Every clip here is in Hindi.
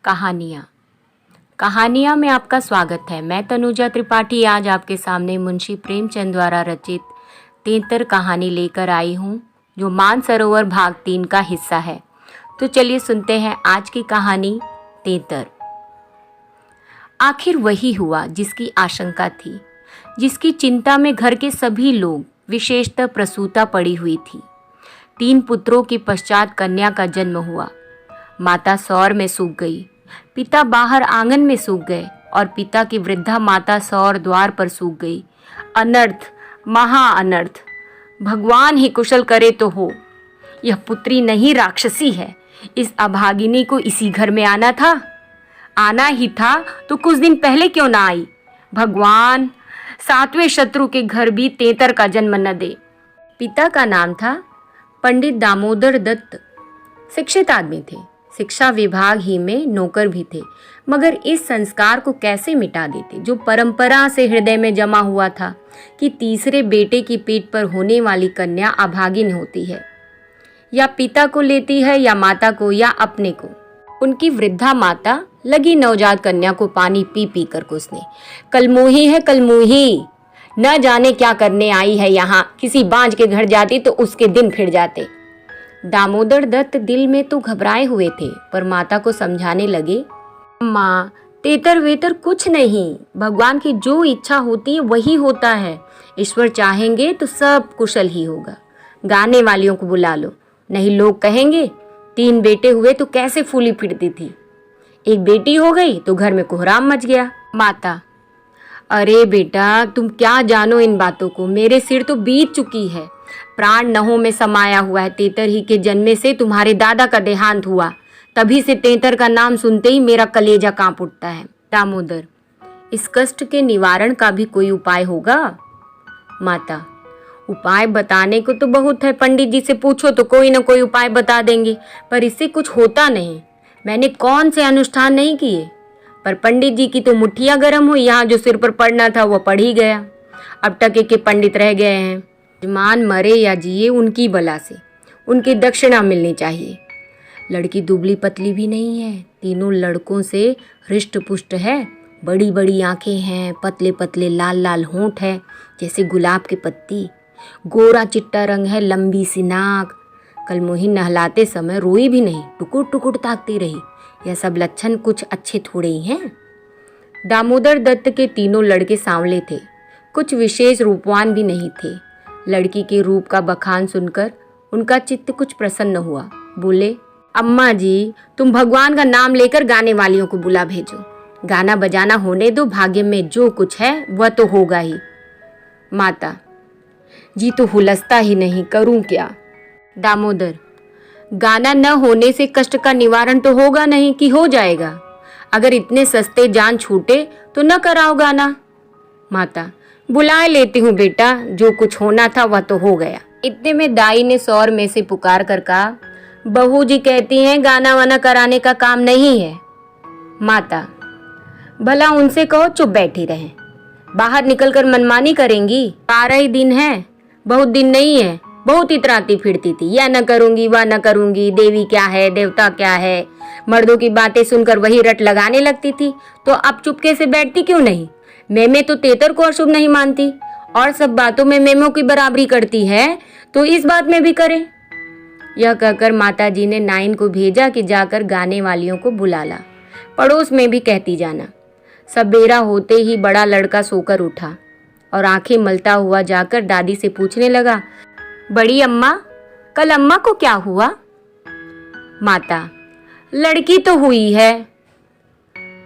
कहानियाँ में आपका स्वागत है। मैं तनुजा त्रिपाठी आज आपके सामने मुंशी प्रेमचंद द्वारा रचित तेतर कहानी लेकर आई हूँ, जो मानसरोवर भाग 3 का हिस्सा है। तो चलिए सुनते हैं आज की कहानी तेतर। आखिर वही हुआ जिसकी आशंका थी, जिसकी चिंता में घर के सभी लोग, विशेषतः प्रसूता पड़ी हुई थी। 3 पुत्रों के पश्चात कन्या का जन्म हुआ। माता सौर में सूख गई, पिता बाहर आंगन में सूख गए और पिता की वृद्धा माता सौर द्वार पर सूख गई। अनर्थ, महा अनर्थ। भगवान ही कुशल करे तो हो। यह पुत्री नहीं राक्षसी है। इस अभागिनी को इसी घर में आना ही था तो कुछ दिन पहले क्यों ना आई। भगवान 7वें शत्रु के घर भी तेतर का जन्म न दे। पिता का नाम था पंडित दामोदर दत्त। शिक्षित आदमी थे, शिक्षा विभाग ही में नौकर भी थे, मगर इस संस्कार को कैसे मिटा देते जो परंपरा से हृदय में जमा हुआ था कि तीसरे बेटे की पेट पर होने वाली कन्या अभागिन होती है, या पिता को लेती है या माता को या अपने को। उनकी वृद्धा माता लगी नवजात कन्या को पानी पी पी कर कोसने। कलमुही है कलमुही, न जाने क्या करने आई है यहाँ। किसी बांझ के घर जाती तो उसके दिन फिर जाते। दामोदर दत्त दिल में तो घबराए हुए थे, पर माता को समझाने लगे, माँ तेतर वेतर कुछ नहीं, भगवान की जो इच्छा होती है वही होता है। ईश्वर चाहेंगे तो सब कुशल ही होगा। गाने वालियों को बुला लो, नहीं लोग कहेंगे 3 बेटे हुए तो कैसे फूली फिरती थी, एक बेटी हो गई तो घर में कोहराम मच गया। माता, अरे बेटा तुम क्या जानो इन बातों को, मेरे सिर तो बीत चुकी है। प्राण नहों में समाया हुआ है। तेतर ही के जन्मे से तुम्हारे दादा का देहांत हुआ, तभी से तेतर का नाम सुनते ही मेरा कलेजा कांप उठता है। दामोदर, इस कष्ट के निवारण का भी कोई उपाय होगा। माता, उपाय बताने को तो बहुत है, पंडित जी से पूछो तो कोई ना कोई उपाय बता देंगे, पर इससे कुछ होता नहीं। मैंने कौन से अनुष्ठान नहीं किए, पर पंडित जी की तो मुठ्ठियां गर्म हुई। यहाँ जो सिर पर पड़ना था वो पड़ ही गया। अब टके के पंडित रह गए हैं। यजमान मरे या जिए उनकी बला से उनकी दक्षिणा मिलनी चाहिए। लड़की दुबली पतली भी नहीं है, तीनों लड़कों से हृष्ट पुष्ट है। बड़ी बड़ी आंखें हैं, पतले पतले लाल लाल होंठ है जैसे गुलाब की पत्ती, गोरा चिट्टा रंग है, लंबी सी नाक। कलमुही नहलाते समय रोई भी नहीं, टुकुर टुकुर ताकती रही। यह सब लक्षण कुछ अच्छे थोड़े ही हैं। दामोदर दत्त के तीनों लड़के सांवले थे, कुछ विशेष रूपवान भी नहीं थे। लड़की के रूप का बखान सुनकर उनका चित्त कुछ प्रसन्न हुआ। बोले, अम्मा जी तुम भगवान का नाम लेकर गाने वालियों को बुला भेजो। गाना बजाना होने दो, भाग्य में जो कुछ है वह तो होगा ही। माता, जी तो हुलसता ही नहीं, करूं क्या। दामोदर, गाना न होने से कष्ट का निवारण तो होगा नहीं कि हो जाएगा। अगर इतने सस्ते जान छूटे तो न कराओ गाना। माता, बुलाए लेती हूँ बेटा, जो कुछ होना था वह तो हो गया। इतने में दाई ने सौर में से पुकार कर कहा, बहू जी कहती हैं गाना वाना कराने का काम नहीं है। माता, भला उनसे कहो चुप बैठी रहें, बाहर निकलकर मनमानी करेंगी। 12 ही दिन है, बहुत दिन नहीं है। बहुत इतराती फिरती थी, यह न करूंगी वह न करूंगी, देवी क्या है देवता क्या है। मर्दों की बातें सुनकर वही रट लगाने लगती थी, तो अब चुपके से बैठती क्यों नहीं। मैमे तो तेतर को अशुभ नहीं मानती और सब बातों में मेमों की बराबरी करती है, तो इस बात में भी करें। यह कहकर माताजी ने नाइन को भेजा कि जाकर गाने वालियों को बुला ला। पड़ोस में भी कहती जाना। सबेरा होते ही बड़ा लड़का सोकर उठा और आंखें मलता हुआ जाकर दादी से पूछने लगा, बड़ी अम्मा कल अम्मा को क्या हुआ। माता, लड़की तो हुई है।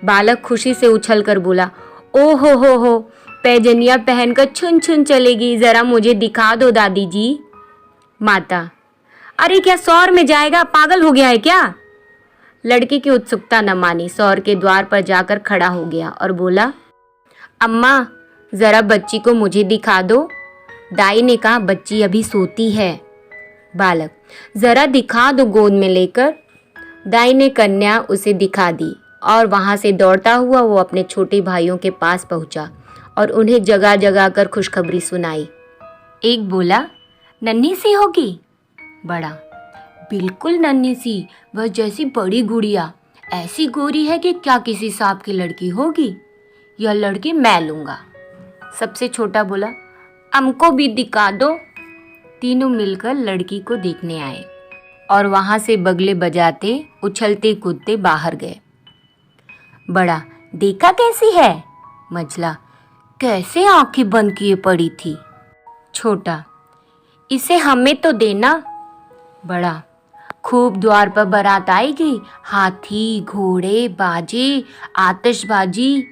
बालक खुशी से उछलकर बोला, ओ हो, पैजनिया पहनकर छुन छुन चलेगी, जरा मुझे दिखा दो दादी जी। माता, अरे क्या सौर में जाएगा, पागल हो गया है क्या। लड़की की उत्सुकता न मानी, सौर के द्वार पर जाकर खड़ा हो गया और बोला, अम्मा जरा बच्ची को मुझे दिखा दो। दाई ने कहा, बच्ची अभी सोती है। बालक, जरा दिखा दो गोद में लेकर। दाई ने कन्या उसे दिखा दी और वहां से दौड़ता हुआ वो अपने छोटे भाइयों के पास पहुंचा और उन्हें जगा जगा कर खुशखबरी सुनाई। एक बोला, नन्ही सी होगी। बड़ा, बिल्कुल नन्ही सी, वह जैसी बड़ी गुड़िया, ऐसी गोरी है कि क्या किसी सांप की लड़की होगी? यह लड़की मैं लूंगा। सबसे छोटा बोला, हमको भी दिखा दो। तीनों मिलकर लड़की को देखने आए और वहां से बगले बजाते उछलते कूदते बाहर गए। बड़ा, देखा कैसी है? मझला, कैसे आंखें बंद किए पड़ी थी। छोटा, इसे हमें तो देना। बड़ा, खूब द्वार पर बारात आएगी, हाथी घोड़े बाजे आतिशबाजी।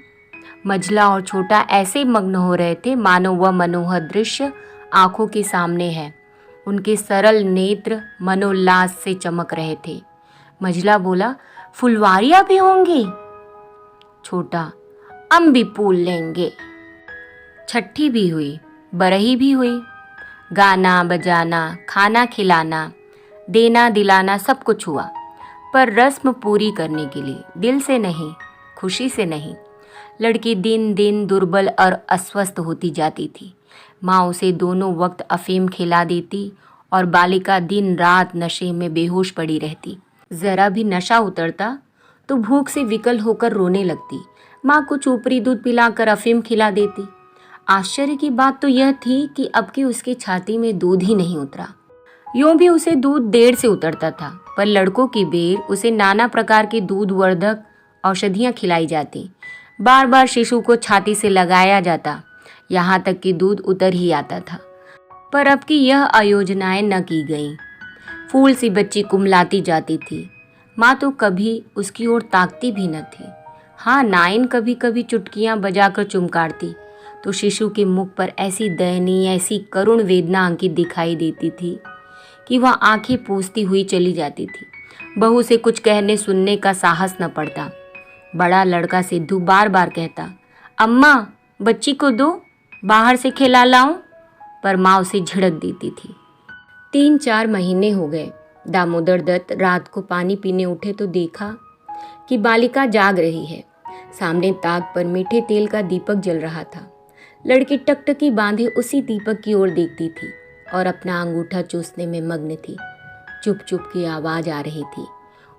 मझला और छोटा ऐसे मग्न हो रहे थे मानो वह मनोहर दृश्य आंखों के सामने है। उनके सरल नेत्र मनोल्लास से चमक रहे थे। मझला बोला, फुलवारियां भी होंगी? छोटा, हम भी फूल लेंगे। छठी भी हुई, बरही भी हुई। गाना बजाना, खाना खिलाना, देना दिलाना सब कुछ हुआ, पर रस्म पूरी करने के लिए, दिल से नहीं, खुशी से नहीं। लड़की दिन दिन दुर्बल और अस्वस्थ होती जाती थी। माँ उसे दोनों वक्त अफीम खिला देती और बालिका दिन रात नशे में बेहोश पड़ी रहती। जरा भी नशा उतरता तो भूख से विकल होकर रोने लगती। माँ कुछ ऊपरी दूध पिलाकर अफीम खिला देती। आश्चर्य की बात तो यह थी कि अब की उसकी छाती में दूध ही नहीं उतरा। यूं भी उसे दूध देर से उतरता था, पर लड़कों की बेर उसे नाना प्रकार के दूधवर्धक औषधियां खिलाई जाती। बार बार शिशु को छाती से लगाया जाता, यहाँ तक कि दूध उतर ही आता था। पर अब की यह आयोजनाएं न की गईं। फूल सी बच्ची कुमलाती जाती थी। माँ तो कभी उसकी ओर ताकती भी न थी। हाँ, नाइन कभी कभी चुटकियां बजाकर चुमकारती तो शिशु के मुख पर ऐसी दयनीय, ऐसी करुण वेदना अंकित दिखाई देती थी कि वह आंखें पूछती हुई चली जाती थी। बहू से कुछ कहने सुनने का साहस न पड़ता। बड़ा लड़का सिद्धू बार बार कहता, अम्मा बच्ची को दो, बाहर से खिला लाऊं, पर माँ उसे झिड़क देती थी। 3-4 महीने हो गए। दामोदर दत्त रात को पानी पीने उठे तो देखा कि बालिका जाग रही है। सामने ताक पर मीठे तेल का दीपक जल रहा था। लड़की टकटकी बांधे उसी दीपक की ओर देखती थी और अपना अंगूठा चूसने में मग्न थी। चुप चुप की आवाज आ रही थी।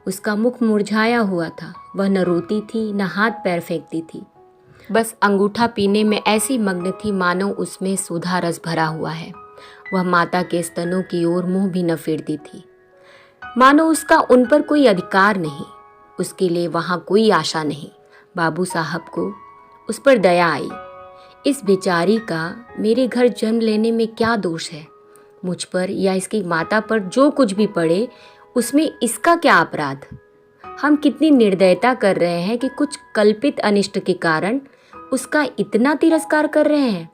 उसका मुख मुरझाया हुआ था। वह न रोती थी न हाथ पैर फेंकती थी, बस अंगूठा पीने में ऐसी मग्न थी मानो उसमें सुधा रस भरा हुआ है। वह माता के स्तनों की ओर मुंह भी न फेरती थी, मानो उसका उन पर कोई अधिकार नहीं, उसके लिए वहां कोई आशा नहीं। बाबू साहब को उस पर दया आई। इस बेचारी का मेरे घर जन्म लेने में क्या दोष है? मुझ पर या इसकी माता पर जो कुछ भी पड़े उसमें इसका क्या अपराध? हम कितनी निर्दयता कर रहे हैं कि कुछ कल्पित अनिष्ट के कारण उसका इतना तिरस्कार कर रहे हैं।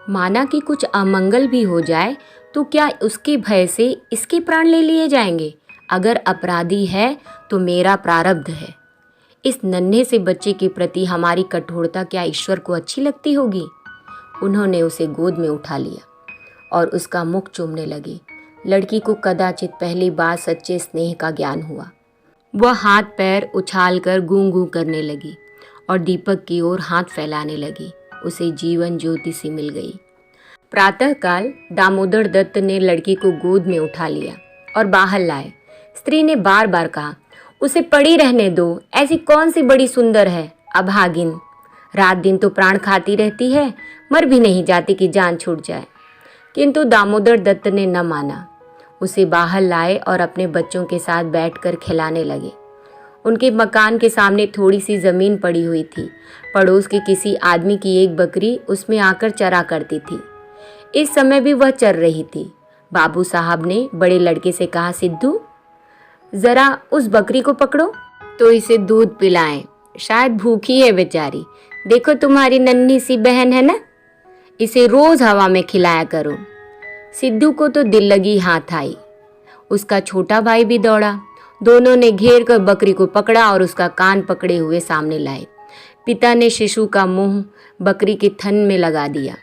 माना कि कुछ अमंगल भी हो जाए तो क्या उसके भय से इसके प्राण ले लिए जाएंगे? अगर अपराधी है तो मेरा प्रारब्ध है। इस नन्हे से बच्चे के प्रति हमारी कठोरता क्या ईश्वर को अच्छी लगती होगी? उन्होंने उसे गोद में उठा लिया और उसका मुख चूमने लगे। लड़की को कदाचित पहली बार सच्चे स्नेह का ज्ञान हुआ। वह हाथ पैर उछालकर गूं गूं करने लगी और दीपक की ओर हाथ फैलाने लगी। उसे जीवन ज्योति सी मिल गई। प्रातःकाल दामोदर दत्त ने लड़की को गोद में उठा लिया और बाहर लाए। स्त्री ने बार बार कहा, उसे पड़ी रहने दो, ऐसी कौन सी बड़ी सुंदर है, अभागिन। रात दिन तो प्राण खाती रहती है, मर भी नहीं जाती कि जान छूट जाए। किंतु दामोदर दत्त ने न माना। उसे बाहर लाए और अपने बच्चों के साथ बैठकर खिलाने लगे। उनके मकान के सामने थोड़ी सी जमीन पड़ी हुई थी। पड़ोस के किसी आदमी की एक बकरी उसमें आकर चरा करती थी। इस समय भी वह चर रही थी। बाबू साहब ने बड़े लड़के से कहा, सिद्धू जरा उस बकरी को पकड़ो तो इसे दूध पिलाएं, शायद भूखी है बेचारी। देखो तुम्हारी नन्ही सी बहन है ना, इसे रोज हवा में खिलाया करो। सिद्धू को तो दिल लगी हाथ आई। उसका छोटा भाई भी दौड़ा। दोनों ने घेर कर बकरी को पकड़ा और उसका कान पकड़े हुए सामने लाए। पिता ने शिशु का मुंह बकरी के थन में लगा दिया।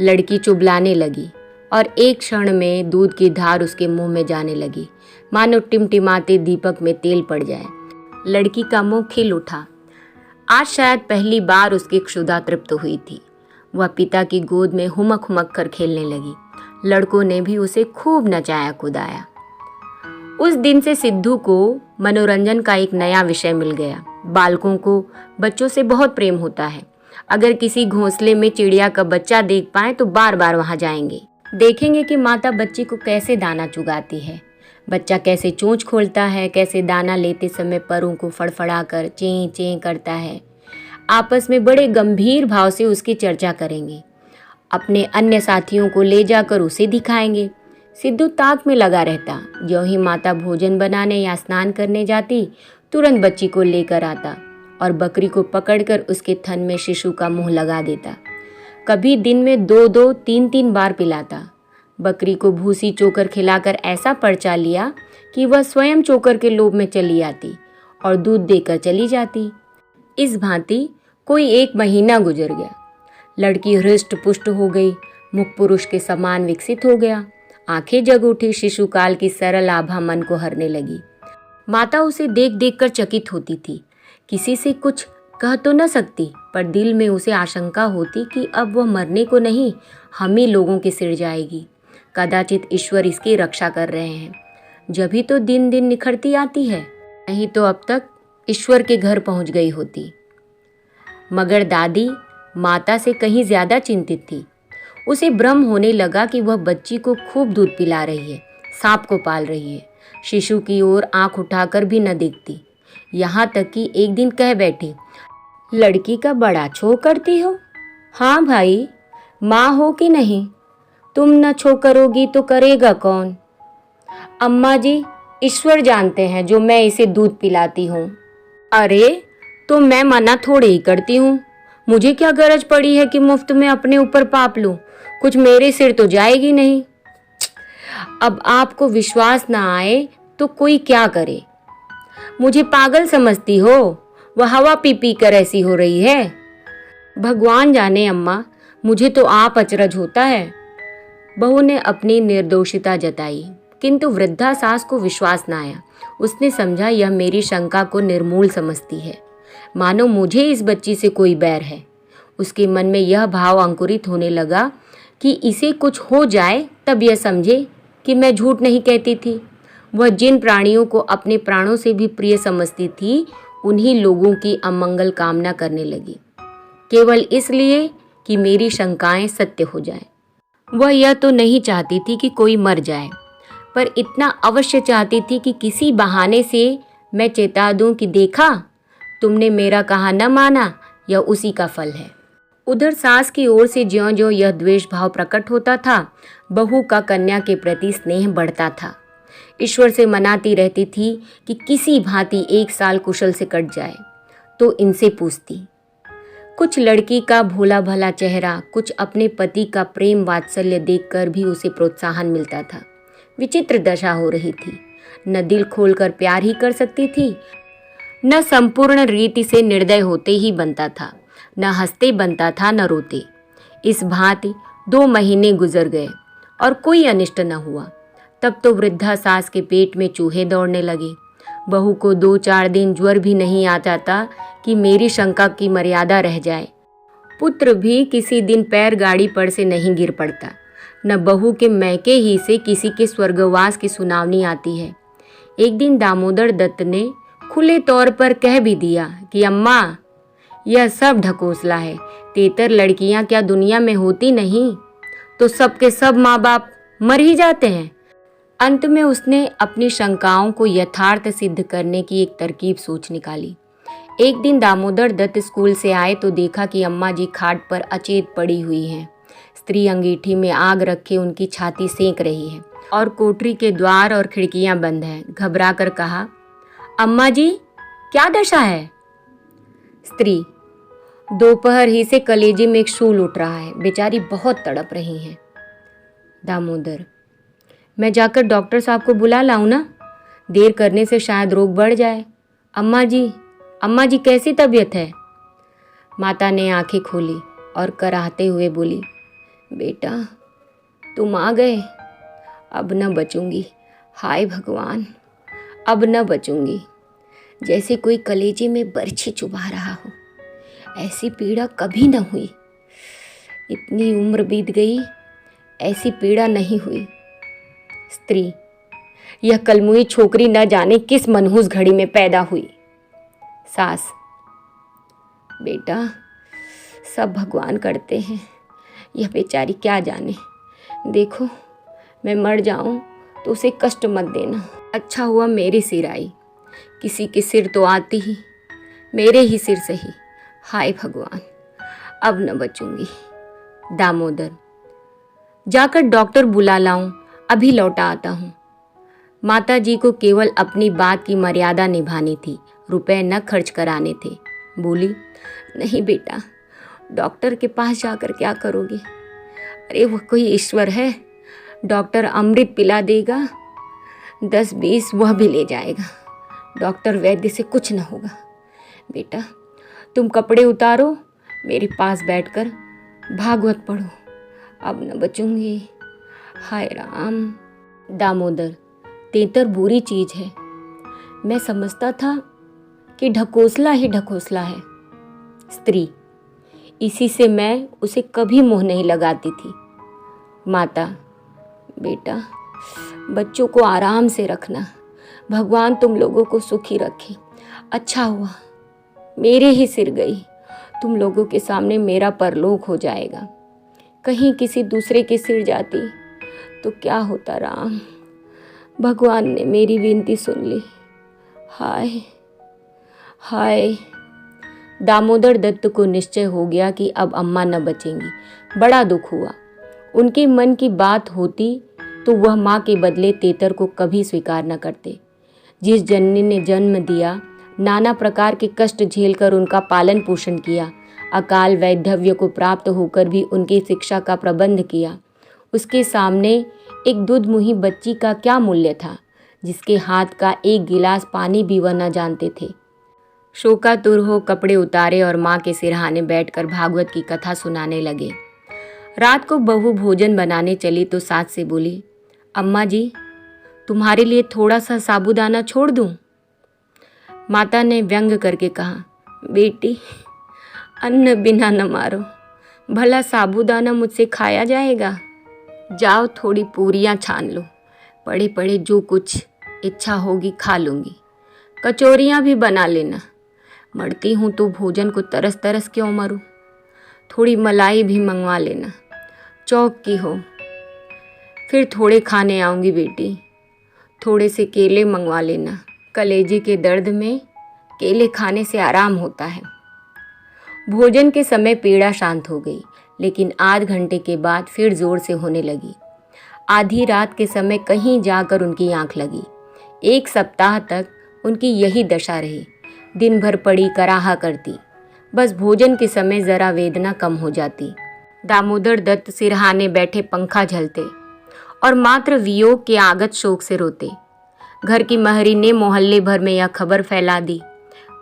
लड़की चुबलाने लगी और एक क्षण में दूध की धार उसके मुंह में जाने लगी, मानो टिमटिमाते दीपक में तेल पड़ जाए। लड़की का मुंह खिल उठा। आज शायद पहली बार उसकी क्षुधा तृप्त हुई थी। वह पिता की गोद में हुमक हुमक कर खेलने लगी। लड़कों ने भी उसे खूब नचाया कुदाया। उस दिन से सिद्धू को मनोरंजन का एक नया विषय मिल गया। बालकों को बच्चों से बहुत प्रेम होता है। अगर किसी घोंसले में चिड़िया का बच्चा देख पाए तो बार बार वहां जाएंगे। देखेंगे कि माता बच्चे को कैसे दाना चुगाती है, बच्चा कैसे चोंच खोलता है, कैसे दाना लेते समय परों को फड़फड़ाकर चें चें करता है। आपस में बड़े गंभीर भाव से उसकी चर्चा करेंगे। अपने अन्य साथियों को ले जाकर उसे दिखाएंगे। सिद्धू ताक में लगा रहता। ज्यों ही माता भोजन बनाने या स्नान करने जाती, तुरंत बच्ची को लेकर आता और बकरी को पकड़कर उसके थन में शिशु का मुंह लगा देता। कभी दिन में 2-2, 3-3 बार पिलाता। बकरी को भूसी चोकर खिलाकर ऐसा परचा लिया कि वह स्वयं चोकर के लोभ में चली आती और दूध देकर चली जाती। इस भांति कोई 1 महीना गुजर गया। लड़की हृष्ट पुष्ट हो गई, मुख पुरुष के समान विकसित हो गया, आंखें जग उठी, शिशुकाल की सरल आभा मन को हरने लगी। माता उसे देख देख कर चकित होती थी। किसी से कुछ कह तो न सकती, पर दिल में उसे आशंका होती कि अब वह मरने को नहीं, हम ही लोगों के सिर जाएगी। कदाचित ईश्वर इसकी रक्षा कर रहे हैं, जब ही तो दिन दिन निखरती आती है, नहीं तो अब तक ईश्वर के घर पहुंच गई होती। मगर दादी माता से कहीं ज्यादा चिंतित थी। उसे भ्रम होने लगा कि वह बच्ची को खूब दूध पिला रही है, सांप को पाल रही है, शिशु की ओर आंख उठाकर भी न देखती। यहाँ तक कि एक दिन कह बैठी, लड़की का बड़ा छो करती हो। हाँ भाई, माँ हो कि नहीं, तुम न छो करोगी तो करेगा कौन। अम्मा जी, ईश्वर जानते हैं जो मैं इसे दूध पिलाती हूँ। अरे तो मैं मना थोड़े ही करती हूँ, मुझे क्या गरज पड़ी है कि मुफ्त में अपने ऊपर पाप लूं, कुछ मेरे सिर तो जाएगी नहीं। अब आपको विश्वास ना आए तो कोई क्या करे। मुझे पागल समझती हो, वह हवा पी पी कर ऐसी हो रही है। भगवान जाने अम्मा, मुझे तो आप अचरज होता है। बहू ने अपनी निर्दोषिता जताई, किंतु वृद्धा सास को विश्वास न आया। उसने समझा यह मेरी शंका को निर्मूल समझती है, मानो मुझे इस बच्ची से कोई बैर है। उसके मन में यह भाव अंकुरित होने लगा कि इसे कुछ हो जाए तब यह समझे कि मैं झूठ नहीं कहती थी। वह जिन प्राणियों को अपने प्राणों से भी प्रिय समझती थी, उन्हीं लोगों की अमंगल कामना करने लगी, केवल इसलिए कि मेरी शंकाएं सत्य हो जाएं। वह यह तो नहीं चाहती थी कि कोई मर जाए, पर इतना अवश्य चाहती थी कि किसी बहाने से मैं चेता दूं कि देखा, तुमने मेरा कहा न माना, यह उसी का फल है। उधर सास की ओर से ज्यों ज्यों यह द्वेष भाव प्रकट होता था, बहू का कन्या के प्रति स्नेह बढ़ता था। ईश्वर से मनाती रहती थी कि किसी भांति 1 साल कुशल से कट जाए, तो इनसे पूछती। कुछ लड़की का भोला भला चेहरा, कुछ अपने पति का प्रेम वात्सल्य देखकर भी उसे प्रोत्साहन मिलता था। विचित्र दशा हो रही थी, न दिल खोलकर प्यार ही कर सकती थी, न संपूर्ण रीति से निर्दय होते ही बनता था, न हंसते बनता था न रोते। इस भांति 2 महीने गुजर गए और कोई अनिष्ट न हुआ। तब तो वृद्धा सास के पेट में चूहे दौड़ने लगे। बहू को 2-4 दिन ज्वर भी नहीं आ जाता कि मेरी शंका की मर्यादा रह जाए। पुत्र भी किसी दिन पैर गाड़ी पर से नहीं गिर पड़ता, न बहू के मैके ही से किसी के स्वर्गवास की सुनावनी आती है। एक दिन दामोदर दत्त ने खुले तौर पर कह भी दिया कि अम्मा, यह सब ढकोसला है, तेतर लड़कियां क्या दुनिया में होती नहीं, तो सबके सब माँ बाप मर ही जाते हैं। अंत में उसने अपनी शंकाओं को यथार्थ सिद्ध करने की एक तरकीब सोच निकाली। एक दिन दामोदर दत्त स्कूल से आए तो देखा कि अम्मा जी खाट पर अचेत पड़ी हुई हैं। स्त्री अंगीठी में आग रखे उनकी छाती सेंक रही है और कोठरी के द्वार और खिड़कियां बंद हैं। घबरा कर कहा, अम्मा जी, क्या दशा है? स्त्री, दोपहर ही से कलेजे में एक शूल उठ रहा है, बेचारी बहुत तड़प रही हैं। दामोदर, मैं जाकर डॉक्टर साहब को बुला लाऊं ना? देर करने से शायद रोग बढ़ जाए। अम्मा जी कैसी तबीयत है? माता ने आंखें खोली और कराहते हुए बोली, बेटा तुम आ गए, अब न बचूंगी, हाय भगवान, अब न बचूंगी। जैसे कोई कलेजे में बरछी चुभा रहा हो, ऐसी पीड़ा कभी न हुई। इतनी उम्र बीत गई, ऐसी पीड़ा नहीं हुई। स्त्री, यह कलमुई छोकरी न जाने किस मनहूस घड़ी में पैदा हुई। सास, बेटा सब भगवान करते हैं, यह बेचारी क्या जाने। देखो मैं मर जाऊं तो उसे कष्ट मत देना। अच्छा हुआ मेरे सिर आई, किसी के सिर तो आती ही, मेरे ही सिर से ही। हाय भगवान, अब न बचूंगी। दामोदर, जाकर डॉक्टर बुला लाऊं, अभी लौटा आता हूँ। माता जी को केवल अपनी बात की मर्यादा निभानी थी, रुपए न खर्च कराने थे। बोली, नहीं बेटा, डॉक्टर के पास जाकर क्या करोगी? अरे वह कोई ईश्वर है, डॉक्टर अमृत पिला देगा, 10-20 वह भी ले जाएगा। डॉक्टर वैद्य से कुछ न होगा। बेटा तुम कपड़े उतारो, मेरे पास बैठकर भागवत पढ़ो, अब न बचूंगी। हाय राम। दामोदर, तेतर बुरी चीज है। मैं समझता था कि ढकोसला ही ढकोसला है, स्त्री, इसी से मैं उसे कभी मुंह नहीं लगाती थी। माता, बेटा बच्चों को आराम से रखना, भगवान तुम लोगों को सुखी रखे। अच्छा हुआ मेरे ही सिर गई, तुम लोगों के सामने मेरा परलोक हो जाएगा। कहीं किसी दूसरे के सिर जाती तो क्या होता राम। भगवान ने मेरी विनती सुन ली। हाय हाय। दामोदर दत्त को निश्चय हो गया कि अब अम्मा न बचेंगी। बड़ा दुख हुआ। उनके मन की बात होती तो वह माँ के बदले तेतर को कभी स्वीकार न करते। जिस जननी ने जन्म दिया, नाना प्रकार के कष्ट झेलकर उनका पालन पोषण किया, अकाल वैधव्य को प्राप्त होकर भी उनकी शिक्षा का प्रबंध किया, उसके सामने एक दुधमुही बच्ची का क्या मूल्य था, जिसके हाथ का एक गिलास पानी भी वह न जानते थे। शोकातुर हो कपड़े उतारे और माँ के सिरहाने बैठकर भागवत की कथा सुनाने लगे। रात को बहू भोजन बनाने चली तो सास से बोली, अम्मा जी तुम्हारे लिए थोड़ा सा साबूदाना छोड़ दूं? माता ने व्यंग करके कहा, बेटी अन्न बिना न मारो, भला साबूदाना मुझसे खाया जाएगा? जाओ थोड़ी पूरियां छान लो, पड़े पड़े जो कुछ इच्छा होगी खा लूँगी। कचौरियाँ भी बना लेना, मरती हूँ तो भोजन को तरस तरस क्यों मरूँ। थोड़ी मलाई भी मंगवा लेना, चौक की हो। फिर थोड़े खाने आऊँगी बेटी, थोड़े से केले मंगवा लेना, कलेजे के दर्द में केले खाने से आराम होता है। भोजन के समय पीड़ा शांत हो गई, लेकिन आध घंटे के बाद फिर जोर से होने लगी। आधी रात के समय कहीं जाकर उनकी आंख लगी। 1 सप्ताह तक उनकी यही दशा रही। दिन भर पड़ी कराहा करती, बस भोजन के समय जरा वेदना कम हो जाती। दामोदर दत्त सिरहाने बैठे पंखा झलते और मात्र वियोग के आगत शोक से रोते। घर की महरी ने मोहल्ले भर में यह खबर फैला दी।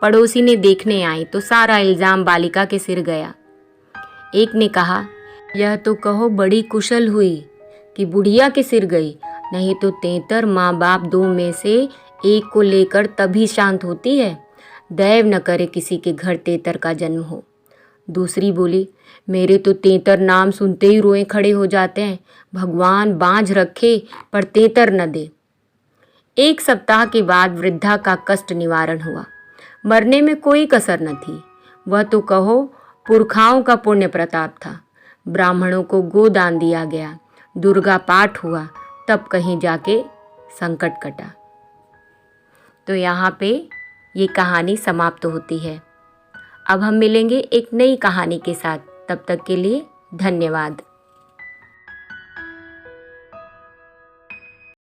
पड़ोसी ने देखने आई तो सारा इल्जाम बालिका के सिर गया। एक ने कहा, यह तो कहो बड़ी कुशल हुई कि बुढ़िया के सिर गई, नहीं तो तेतर माँ बाप 2 में से एक को लेकर तभी शांत होती है। दैव न करे किसी के घर तेतर का जन्म हो। दूसरी बोली, मेरे तो तेतर नाम सुनते ही रोए खड़े हो जाते हैं, भगवान बांझ रखे पर तेतर न दे। 1 सप्ताह के बाद वृद्धा का कष्ट निवारण हुआ। मरने में कोई कसर न थी। वह तो कहो पुरखाओं का पुण्य प्रताप था। ब्राह्मणों को गोदान दिया गया, दुर्गा पाठ हुआ, तब कहीं जाके संकट कटा। तो यहाँ पे ये कहानी समाप्त होती है। अब हम मिलेंगे एक नई कहानी के साथ। तब तक के लिए धन्यवाद।